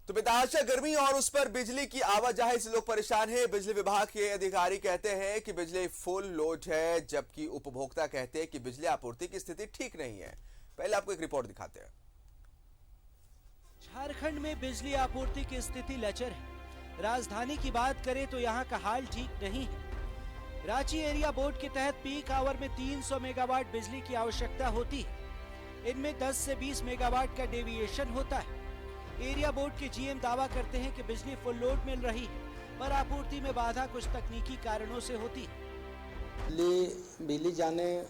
तो बेतहाशा गर्मी और उस पर बिजली की आवाजाही से लोग परेशान हैं। बिजली विभाग के अधिकारी कहते हैं कि बिजली फुल लोड है, जबकि उपभोक्ता कहते हैं कि बिजली आपूर्ति की स्थिति ठीक नहीं है। पहले आपको एक रिपोर्ट दिखाते हैं। झारखंड में बिजली आपूर्ति की स्थिति लचर है। राजधानी की बात करें तो यहाँ का हाल ठीक नहीं है। रांची एरिया बोर्ड के तहत पीक आवर में 300 मेगावाट बिजली की आवश्यकता होती है। इनमें 10 से 20 मेगावाट का डेविएशन होता है। एरिया बोर्ड के जीएम दावा करते हैं कि बिजली फुल लोड मिल रही है, पर आपूर्ति में बाधा कुछ तकनीकी कारणों से होती है। बिजली जाने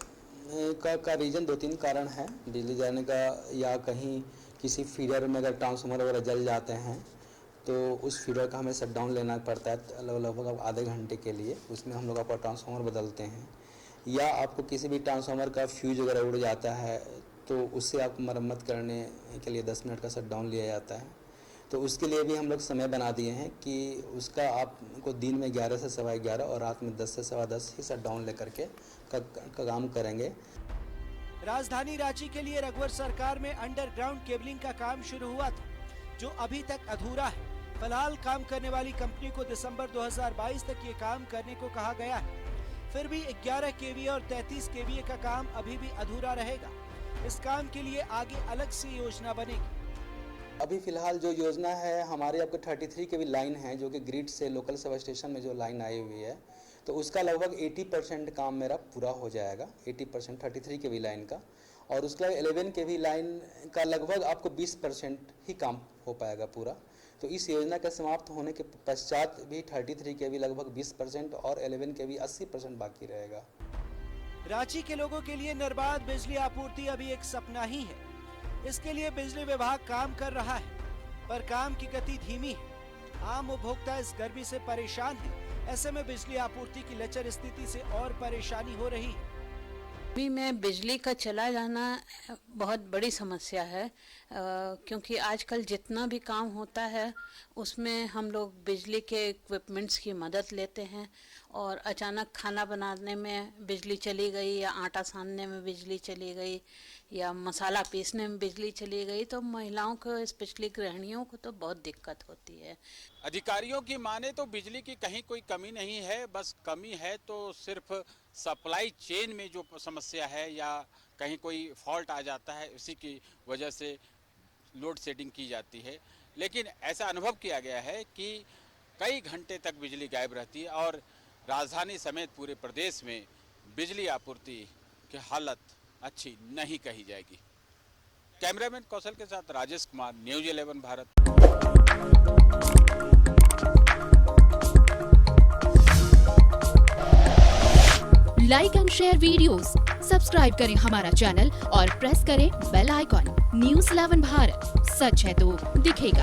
का रीजन 2-3 कारण है। बिजली जाने का या कहीं किसी फीडर में अगर ट्रांसफार्मर वगैरह जल जाते हैं तो उस फीडर का हमें शट डाउन लेना पड़ता है लगभग आधे घंटे के लिए। उसमें हम लोग आपका ट्रांसफार्मर बदलते हैं, या आपको किसी भी ट्रांसफार्मर का फ्यूज वगैरह उड़ जाता है तो उससे आपको मरम्मत करने के लिए 10 मिनट का शट डाउन लिया जाता है। तो उसके लिए भी हम लोग समय बना दिए हैं कि उसका आपको दिन में 11 से 11:15 और रात में 10 से 10:15 ही शट डाउन लेकर के काम करेंगे। राजधानी रांची के लिए रघुवर सरकार में अंडरग्राउंड केबलिंग का काम शुरू हुआ था, जो अभी तक अधूरा है। फिलहाल काम करने वाली कंपनी को दिसंबर 2022 तक ये काम करने को कहा गया है। फिर भी 11 केवीए और 33 केवीए का काम अभी भी अधूरा रहेगा। इस काम के लिए आगे अलग से योजना बनेगी। अभी फिलहाल जो योजना है हमारी आपको 33 केवी लाइन है, जो कि ग्रिड से लोकल सब स्टेशन में जो लाइन आई हुई है, तो उसका लगभग 80% काम मेरा पूरा हो जाएगा। 80% 33 केवी लाइन का, और उसका 11 केवी लाइन का लगभग आपको 20% ही काम हो पाएगा पूरा। तो इस योजना के समाप्त होने के पश्चात भी 33 केवी लगभग 20% और 11 केवी 80% बाकी रहेगा। रांची के लोगों के लिए निर्बाध बिजली आपूर्ति अभी एक सपना ही है। इसके लिए बिजली विभाग काम कर रहा है, पर काम की गति धीमी है। आम उपभोक्ता इस गर्मी से परेशान है। ऐसे में बिजली आपूर्ति की लचर स्थिति से और परेशानी हो रही है। गर्मी में बिजली का चला जाना बहुत बड़ी समस्या है, क्योंकि आजकल जितना भी काम होता है उसमें हम लोग बिजली के इक्विपमेंट्स की मदद लेते हैं, और अचानक खाना बनाने में बिजली चली गई, या आटा सानने में बिजली चली गई, या मसाला पीसने में बिजली चली गई, तो महिलाओं को, स्पेशली गृहिणियों को तो बहुत दिक्कत होती है। अधिकारियों की माने तो बिजली की कहीं कोई कमी नहीं है, बस कमी है तो सिर्फ सप्लाई चेन में जो समस्या है, या कहीं कोई फॉल्ट आ जाता है, उसी की वजह से लोड शेडिंग की जाती है। लेकिन ऐसा अनुभव किया गया है कि कई घंटे तक बिजली गायब रहती है, और राजधानी समेत पूरे प्रदेश में बिजली आपूर्ति की हालत अच्छी नहीं कही जाएगी। कैमरामैन कौशल के साथ Rajesh Kumar, news 11 Bharat. Like and share videos, subscribe करें हमारा चैनल और प्रेस करें बेल आइकॉन। न्यूज़ 11 भारत, सच है तो दिखेगा।